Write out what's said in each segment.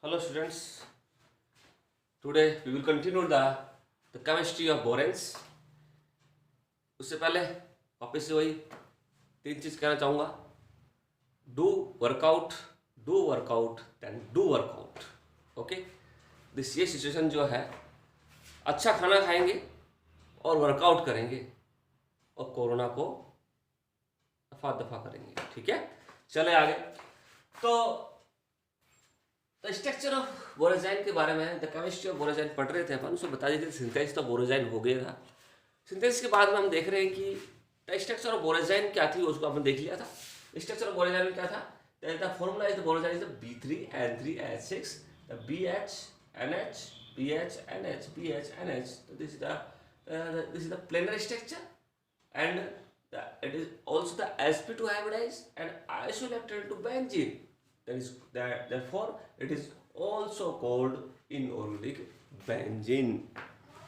Hello students, today we will continue the chemistry of boranes. उससे पहले वापस से वही तीन चीज़ कहना चाहूँगा. Do workout then do workout. Okay, ये सिचुएशन जो है, अच्छा खाना खाएंगे और वर्कआउट करेंगे और कोरोना को दफा दफा करेंगे. ठीक है, चले आगे. तो स्ट्रक्चर ऑफ बोरोजाइन के बारे में, द केमिस्ट्री ऑफ बोरोजाइन पढ़ रहे थे अपन. उसमें बता दीजिए सिंथेसिस तो बोरोजाइन हो गया था. सिंथेसिस के बाद में हम देख रहे हैं कि स्ट्रक्चर ऑफ बोरोजाइन क्या थी, उसको आपने देख लिया था. स्ट्रक्चर ऑफ बोरोजाइन में क्या था? The formula is the borazine is the B3N3H6 the BH NH BH NH. So this is the planar structure and it is also the sp2 hybridized and isoelectron to benzene. Therefore it is also called inorganic benzene.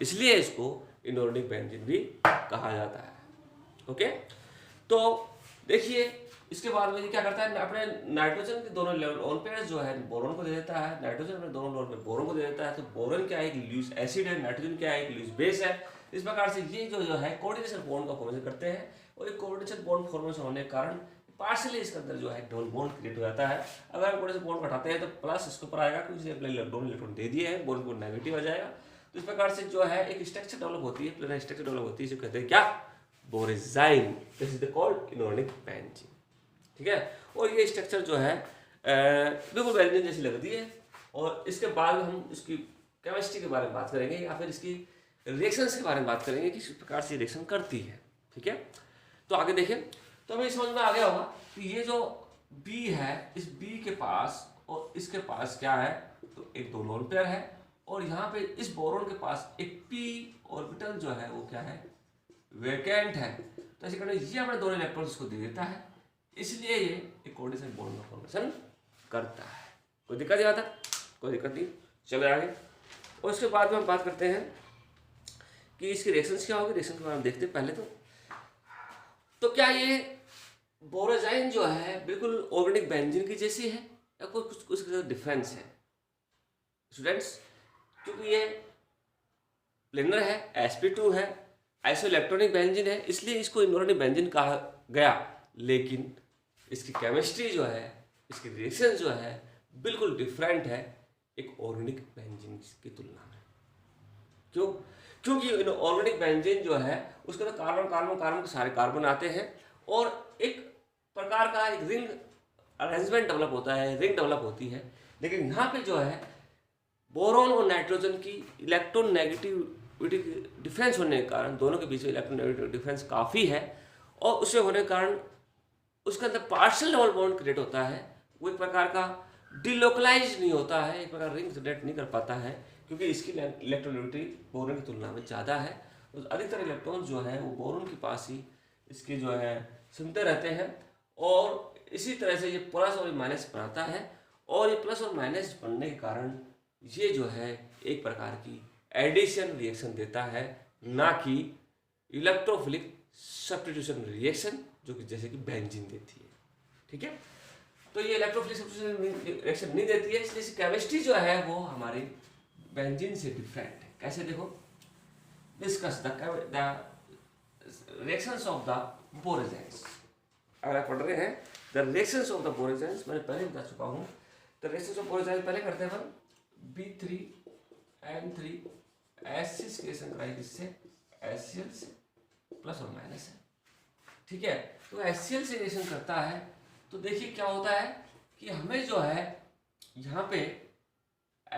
इसलिए इसको inorganic benzene भी कहा जाता है. Okay, तो देखिए इसके बाद में क्या करता है, अपने नाइट्रोजन के दोनों लोन पेयर्स जो है बोरोन को दे देता है. नाइट्रोजन अपने दोनों लोन पे बोरोन को दे देता है. तो बोरोन क्या है, एक लूज एसिड है, नाइट्रोजन क्या है, एक लूज बेस है. इस प्रकार से ये जो है कोऑर्डिनेशन बॉन्ड का फॉर्मेशन करते हैं और एक कोऑर्डिनेशन बॉन्ड फॉर्मेशन होने के कारण पार्शियली इसके अंदर जो है डबल बॉन्ड क्रिएट हो जाता है. अगर हम कोऑर्डिनेशन बॉन्ड हटाते हैं तो प्लस इसके ऊपर आएगा क्योंकि अपने इलेक्ट्रॉन दे दिए हैं, बॉन्ड को नेगेटिव आ जाएगा. तो इस प्रकार से जो है एक स्ट्रक्चर डेवलप होती है, प्लेनर स्ट्रक्चर डेवलप होती है, इसे कहते हैं क्या, borazine. This is the called inorganic benzene. ठीक है, और ये स्ट्रक्चर जो है बिल्कुल बेंजीन जैसी लगती है. और इसके बाद हम इसकी केमिस्ट्री के बारे में बात करेंगे या फिर इसकी रिएक्शंस के बारे में बात करेंगे कि किस प्रकार से रिएक्शन करती है. ठीक है, तो आगे देखें तो हमें समझ में आ गया होगा कि ये जो B है, इस B के पास और इसके पास क्या है, तो एक दो लोन पेयर है और यहाँ पे इस बोरोन के पास एक p ऑर्बिटल जो है वो क्या है, वैकेंट है. तो ऐसे करके ये अपने दोनों इलेक्ट्रॉन्स को दे देता है, इसलिए ये एक कोऑर्डिनेशन बॉन्ड का फॉर्मेशन करता है. कोई दिक्कत नहीं आता, कोई दिक्कत नहीं. चले आगे. और उसके बाद में हम बात करते हैं कि इसकी रिएक्शंस क्या होगी. रिएक्शन के बारे में देखते हैं पहले. तो क्या ये बोरोजाइन जो है बिल्कुल ऑर्गेनिक बेंजीन की जैसी है या कोई कुछ डिफरेंस है स्टूडेंट्स? क्योंकि ये प्लेनर है, sp2 है, आइसो इलेक्ट्रॉनिक बेंजीन है, इसलिए इसको इनऑर्गेनिक बेंजीन कहा गया. लेकिन इसकी केमिस्ट्री जो है, इसकी रिएक्शन जो है बिल्कुल डिफरेंट है एक ऑर्गेनिक बेंजीन की तुलना में. क्यों? क्योंकि ऑर्गेनिक बेंजीन जो है उसके अंदर कार्बन के सारे कार्बन आते हैं और एक प्रकार का एक रिंग अरेंजमेंट डेवलप होता है, रिंग डेवलप होती है. लेकिन यहाँ पे जो है बोरोन और नाइट्रोजन की इलेक्ट्रॉन नेगेटिविटी डिफरेंस होने के कारण, दोनों के बीच में इलेक्ट्रॉन नेगेटिव डिफरेंस काफ़ी है और उससे होने के कारण उसके अंदर पार्शियल डबल बॉन्ड क्रिएट होता है. वो एक प्रकार का डिलोकलाइज नहीं होता है, एक प्रकार रिंग जनरेट नहीं कर पाता है क्योंकि इसकी इलेक्ट्रोनेगेटिविटी बोरोन की तुलना में ज़्यादा है. तो अधिकतर इलेक्ट्रॉन जो है वो बोरोन के पास ही इसके जो है सुनते रहते हैं और इसी तरह से ये प्लस और माइनस बनाता है. और ये प्लस और माइनस बनने के कारण ये जो है एक प्रकार की एडिशन रिएक्शन देता है, ना कि इलेक्ट्रोफिलिक सब्स्टिट्यूशन रिएक्शन जो कि जैसे कि बेंजीन देती है. ठीक है, तो ये इलेक्ट्रोफिलिक सब्स्टिट्यूशन रिएक्शन नहीं देती है, इसलिए इसकी केमिस्ट्री जो है वो हमारी बेंजीन से डिफरेंट है. कैसे देखो, discuss the reactions of the borazines. अगर आप पढ़ रहे हैं the reactions of the borazines, मैंने पहले बता चुका हूँ. द रिएक्शंस ऑफ बोरोजाइन्स पहले करते हैं B3N3 एसिड की रिएक्शन कराई, जिससे HCl से प्लस और माइनस है. ठीक है, तो HCl से रिएक्शन करता है तो देखिए क्या होता है कि हमें जो है यहाँ पे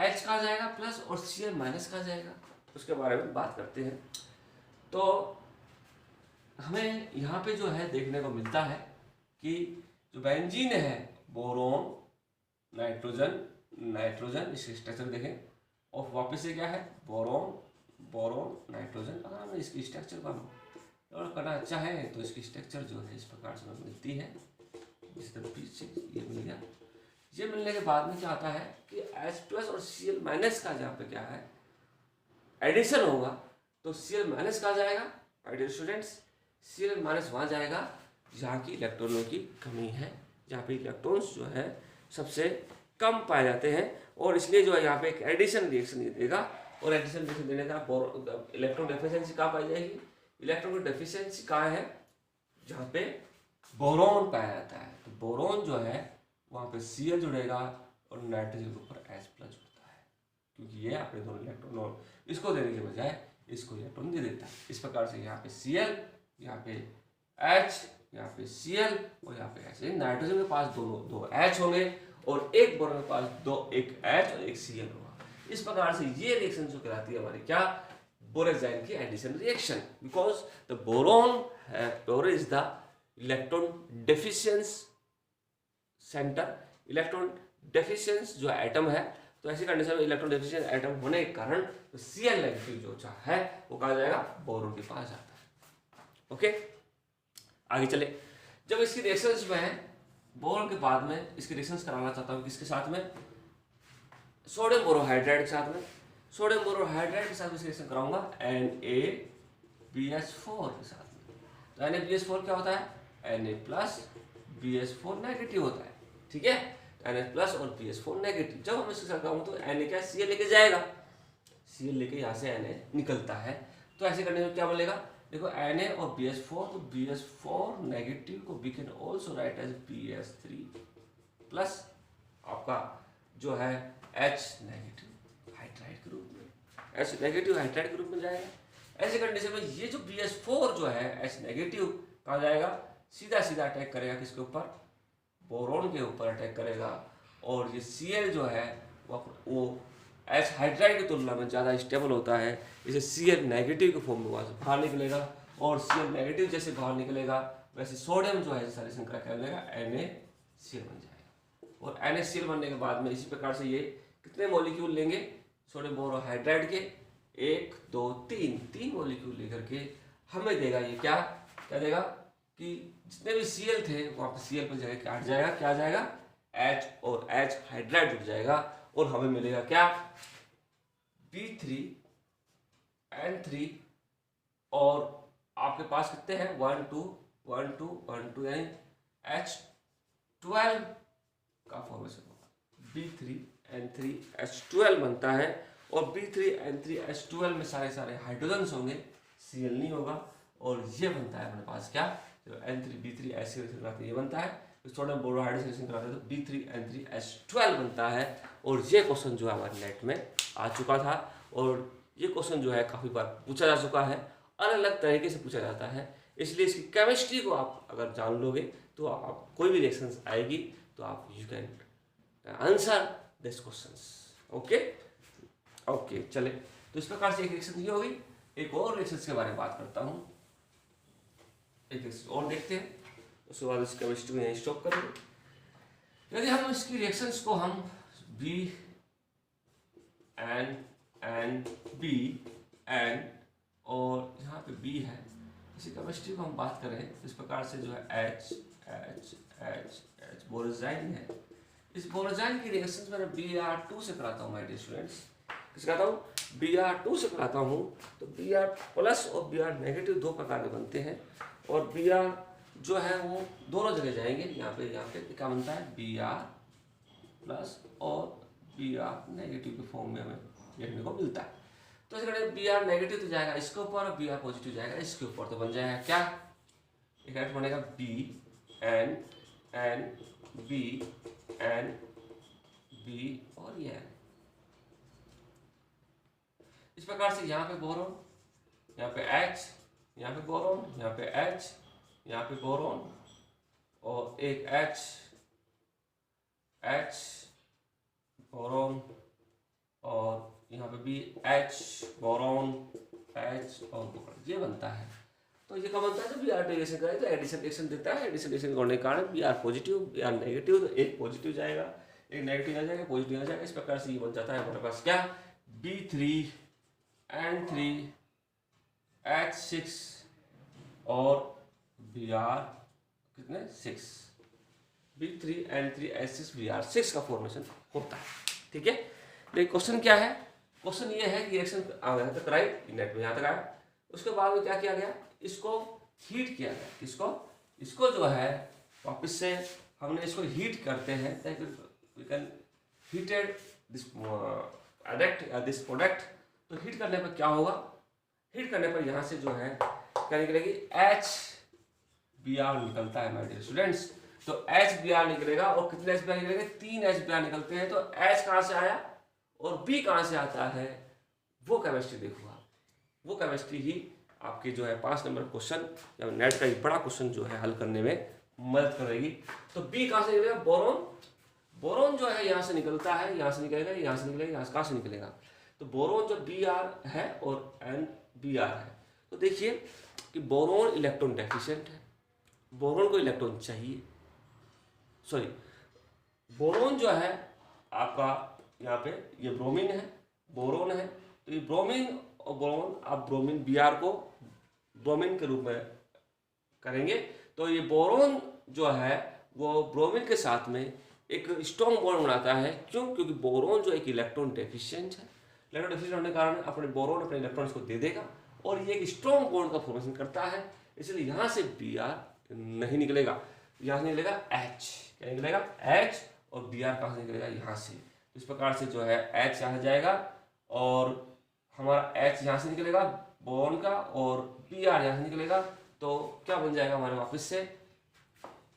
H कहा जाएगा प्लस और Cl माइनस कहा जाएगा. उसके बारे में बात करते हैं. तो हमें यहाँ पे जो है देखने को मिलता है कि जो बेंजीन है, बोरोन नाइट्रोजन इसके स्ट्रक्चर देखें और वापस से क्या है, बोरोन नाइट्रोजन. अगर हमें इसकी स्ट्रक्चर को हम करना चाहें तो इसकी स्ट्रक्चर जो है इस प्रकार से हमें मिलती है. इस तरह पीछे ये मिल गया. ये मिलने के बाद में क्या आता है कि H प्लस और Cl माइनस का जहाँ पे क्या है एडिशन होगा तो Cl माइनस कहा जाएगा. डियर स्टूडेंट्स, Cl माइनस वहाँ जाएगा जहाँ की इलेक्ट्रॉनों की कमी है, जहाँ पे इलेक्ट्रॉन्स जो है सबसे कम पाए जाते हैं, और इसलिए जो है यहाँ पे एक एडिशन रिएक्शन देगा, और एडिशन रिएक्शन देने का इलेक्ट्रॉन डेफिशिएंसी कहाँ पाई जाएगी, इलेक्ट्रॉन की डेफिशिएंसी कहाँ है, जहाँ पे बोरॉन पाया जाता है। तो बोरॉन जो है वहाँ पे Cl जुड़ेगा और नाइट्रोजन के ऊपर H प्लस जुड़ता है, क्योंकि ये अपने दोनों इलेक्ट्रॉन और इसको देने के बजाय इसको इलेक्ट्रॉन दे देता है। इस प्रकार से यहाँ पे Cl, यहाँ पे H, यहाँ पे Cl और यहाँ पे H। नाइट्रोजन के पास दो H होंगे और एक बोरॉन के पास एक H और एक Cl होगा। इस प्रकार से ये रिएक्शन जो कहलाती है हमारी क्या, बोरेजाइन की addition reaction, because the boron is the electron deficiency centre, electron deficiency जो एटम है। तो ऐसी कंडीशन में इलेक्ट्रॉन डेफिशिएंस एटम होने के कारण तो Cl नेगेटिव जो है वो कहा जाएगा बोरोन के पास जाता है। ओके, आगे चले। जब इसकी रिएक्शंस में बोरोन के बाद में इसकी रिएक्शंस कराना चाहता हूँ किसके साथ में, सोडियम बोरोहाइड्राइड के साथ में। सोडियम बोरोहाइड्राइड के साथ में रिएक्शन कराऊंगा NaBH4 के साथ में। तो NaBH4 क्या होता है, Na+BH4 नेगेटिव होता है, ठीक है। Na+ और BH4 नेगेटिव। जब हम इसके साथ कराऊंगा तो Na क्या Cl लेके जाएगा, Cl लेके यहाँ से Na निकलता है। तो ऐसे करने में क्या बनेगा, देखो Na और BH4, तो BH4 नेगेटिव को we can also write as BH3 plus आपका जो है H नेगेटिव हाइड्राइड के रूप में, H नेगेटिव हाइड्राइड के रूप में जाएगा। ऐसे कंडीशन में ये जो BH4 जो है H नेगेटिव कहाँ जाएगा, सीधा सीधा अटैक करेगा किसके ऊपर, बोरोन के ऊपर अटैक करेगा। और ये Cl जो है वो H हाइड्राइड की तुलना में ज़्यादा स्टेबल होता है, इसे Cl नेगेटिव के फॉर्म में वहाँ से बाहर निकलेगा। और Cl नेगेटिव जैसे बाहर निकलेगा वैसे सोडियम जो है सारे संक्रिया क्या बनेगा, NaCl बन जाएगा। और NaCl बनने के बाद में इसी प्रकार से ये कितने मॉलिक्यूल लेंगे, सोडियम बोरोहाइड्राइड के 1 2 3 मॉलिक्यूल लेकर के हमें देगा ये क्या देगा कि जितने भी Cl थे वहाँ पर Cl पर जगह क्या हट जाएगा, क्या आ जाएगा, H और H हाइड्राइड जुड़ जाएगा और हमें मिलेगा क्या, B3N3 और आपके पास कितने हैं 1 2 1 2 1 2 यानी H12 का फॉर्मेशन होगा, B3N3H12 बनता है। और B3N3H12 में सारे हाइड्रोजन होंगे, Cl नहीं होगा। और ये बनता है अपने पास क्या, जो N3B3 ऐसे ये बनता है। तो सोडियम बोरोहाइड्राइड से रिएक्शन कराते हैं तो B3N3H12 बनता है। और ये क्वेश्चन जो है हमारे नेट में आ चुका था, और ये क्वेश्चन जो है काफ़ी बार पूछा जा चुका है, अलग अलग तरीके से पूछा जाता है। इसलिए इसकी केमिस्ट्री को आप अगर जान लोगे तो आप कोई भी रिएक्शन आएगी तो आप you can answer this questions. Okay चले, तो इस प्रकार से एक रिएक्शन ये होगी। एक और रिएक्शन के बारे में बात करता हूँ, एक रिएक्शन और देखते हैं, उसके बाद इस केमिस्ट्री को यहीं स्टॉप करेंगे। यदि हम इसकी रिएक्शंस को हम BN और यहाँ पे B है, इसी केमिस्ट्री को हम बात करें इस प्रकार से जो है H बोरोजाइन है। इस बोरोजाइन की रिएक्शंस मैंने Br2 से कराता हूँ माय डियर स्टूडेंट्स। किससे कराता हूँ, Br2 से कराता हूँ। तो Br+ और Br नेगेटिव दो प्रकार के बनते हैं, और Br जो है वो दोनों जगह जाएंगे। यहाँ पे क्या बनता है, Br+ और Br नेगेटिव के फॉर्म में हमें देखने को मिलता है। तो इस Br नेगेटिव तो जाएगा इसके ऊपर और Br पॉजिटिव जाएगा इसके ऊपर, तो बन जाएगा क्या, एक बनेगा BN B और ये इस प्रकार से यहाँ पे बोरोन, यहाँ पे H, यहाँ पे बोरोन, यहाँ पे H, यहाँ पे बोरोन और एक H बोरोन और यहाँ पे भी H बोरोन H और बोरोन, ये बनता है। तो ये क्या बनता है, जब Br रिएक्शन करें तो एडिशन रिएक्शन देता है। एडिशन रिएक्शन करने के कारण Br पॉजिटिव Br नेगेटिव, तो एक पॉजिटिव जाएगा एक नेगेटिव आ जाएगा पॉजिटिव आ जाएगा। इस प्रकार से ये बन जाता है हमारे पास क्या, B3N3H6 और Br कितने 6, B3N3H6 Br6 का फॉर्मेशन होता है, ठीक है। लेकिन क्वेश्चन क्या है, क्वेश्चन ये है कि रिएक्शन यहाँ तक राइट, नेट में यहाँ तक आया। उसके बाद में क्या किया गया, इसको हीट किया गया। इसको जो है वापस से हमने इसको हीट करते हैं ताकि we can heated this product या दिस प्रोडक्ट, तो हीट करने पर क्या होगा, हीट करने पर यहाँ से जो है क्या निकलेगी, HBr निकलता है माय डियर स्टूडेंट्स। तो HBr निकलेगा और कितने HBr निकलेंगे, 3 HBr निकलते हैं। तो H कहाँ से आया और B कहाँ से आता है, वो केमिस्ट्री देखो आप, वो केमिस्ट्री ही आपकी जो है 5 नंबर क्वेश्चन या नेट का एक बड़ा क्वेश्चन जो है हल करने में मदद करेगी। तो B कहाँ से निकलेगा, बोरोन, बोरोन जो है यहाँ से निकलता है, यहाँ से निकलेगा, यहाँ से निकलेगा, यहाँ से कहाँ से निकलेगा, तो बोरोन जो Br है और NBr है। तो देखिए कि बोरोन इलेक्ट्रॉन डेफिशिएंट है, बोरोन को इलेक्ट्रॉन चाहिए, सॉरी बोरोन जो है आपका यहाँ पे ये ब्रोमीन है, बोरोन है, तो ये ब्रोमीन और बोरोन आप ब्रोमीन Br को ब्रोमीन के रूप में करेंगे। तो ये बोरोन जो है वो ब्रोमीन के साथ में एक स्ट्रॉन्ग बॉन्ड बनाता है। क्यों, क्योंकि बोरोन जो एक इलेक्ट्रॉन डेफिशिएंट है, इलेक्ट्रॉन डेफिशिएंट होने के कारण अपने बोरोन अपने इलेक्ट्रॉन्स को दे देगा और ये एक स्ट्रॉन्ग बॉन्ड का फॉर्मेशन करता है, इसलिए यहाँ से Br नहीं निकलेगा, यहाँ से निकलेगा H, क्या निकलेगा H, और Br कहाँ से निकलेगा, यहाँ से। इस प्रकार से जो है H यहाँ जाएगा और हमारा H यहाँ से निकलेगा बोरोन का और Br यहाँ से निकलेगा, तो क्या बन जाएगा हमारे वापस से,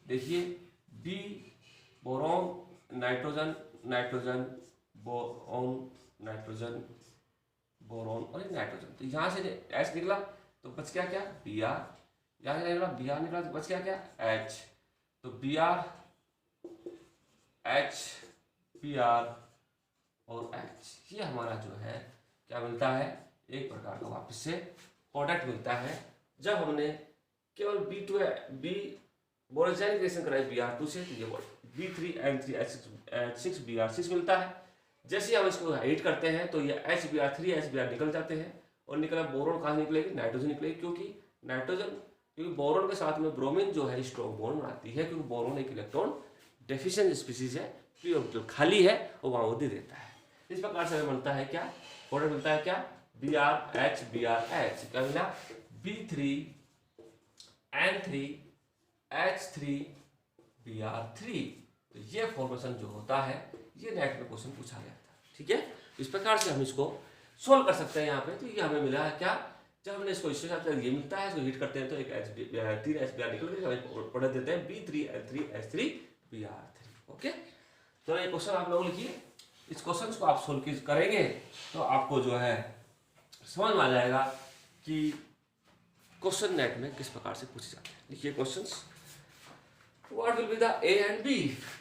देखिए B boron nitrogen, nitrogen boron, nitrogen boron और नाइट्रोजन। तो यहाँ से H निकला तो बच गया क्या, Br, यहाँ से निकला Br निकला तो बच गया क्या, H। तो Br H Br और H, ये हमारा जो है क्या मिलता है, एक प्रकार का वापस से प्रोडक्ट मिलता है। जब हमने केवल B बोरोजन रिएक्शन कराई Br2 से, तो ये B3N3H6Br6 मिलता है। जैसे हम इसको हीट करते हैं तो ये HBr3 HBr निकल जाते हैं और निकला बोरोन कहाँ निकलेगी, नाइट्रोजन निकलेगी, क्योंकि बोरोन के साथ में ब्रोमीन जो है स्ट्रॉन्ग बॉन्ड बनाती है, क्योंकि बोरोन एक इलेक्ट्रॉन डेफिशिएंट स्पीसीज है, फ्री ऑर्बिटल खाली है और वहाँ वो दे देता है। इस प्रकार से हमें मिलता है क्या, प्रोडक्ट मिलता है क्या, BrH BrH, क्या मिला, B3N3H3 Br3। तो ये फॉर्मेशन जो होता है ये नेट में क्वेश्चन पूछा गया था, ठीक है। इस प्रकार से हम इसको सोल्व कर सकते हैं यहाँ पे। तो ये हमें मिला है क्या, जब हमने इसको इसके साथ ये मिलता है, इसको हीट करते हैं तो एक 3 HBr निकल के हमें प्रोडक्ट देते हैं B3N3H3 Br3। ओके, तो ये क्वेश्चन आप लोग लिखिए, इस क्वेश्चन को आप सोल्व करेंगे तो आपको जो है समझ में आ जाएगा कि क्वेश्चन नेट में किस प्रकार से पूछे जाते हैं। लिखिए questions, what will be the A and B,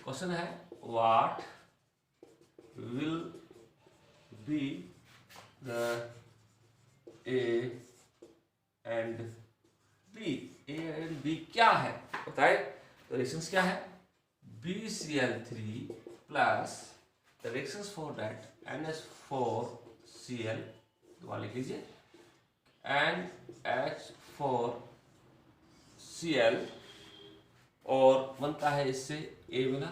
question है what will be the A and B, A and B क्या है बताए, तो रिएक्शंस क्या है, BCl3 plus the reactions for that NH4Cl, दोबारा लिख लीजिए, NH4Cl और बनता है इससे A मिला।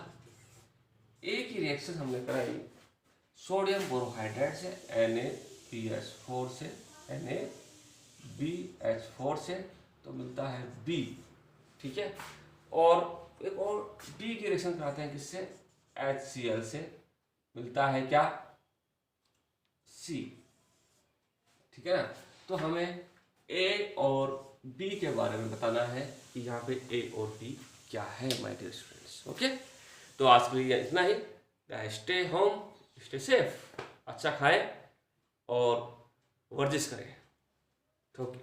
A की रिएक्शन हमने कराई सोडियम बोरोहाइड्रेट से NaBH4 से NaBH4 से, तो मिलता है B, ठीक है। और एक और B की रिएक्शन कराते हैं किससे, HCl से, मिलता है क्या, C, ठीक है ना। तो हमें A और B के बारे में बताना है कि यहाँ पे A और B क्या है माय डियर स्टूडेंट्स। ओके, तो आज के लिए इतना ही। स्टे होम, स्टे सेफ, अच्छा खाएं और वर्जिश करें। ओके।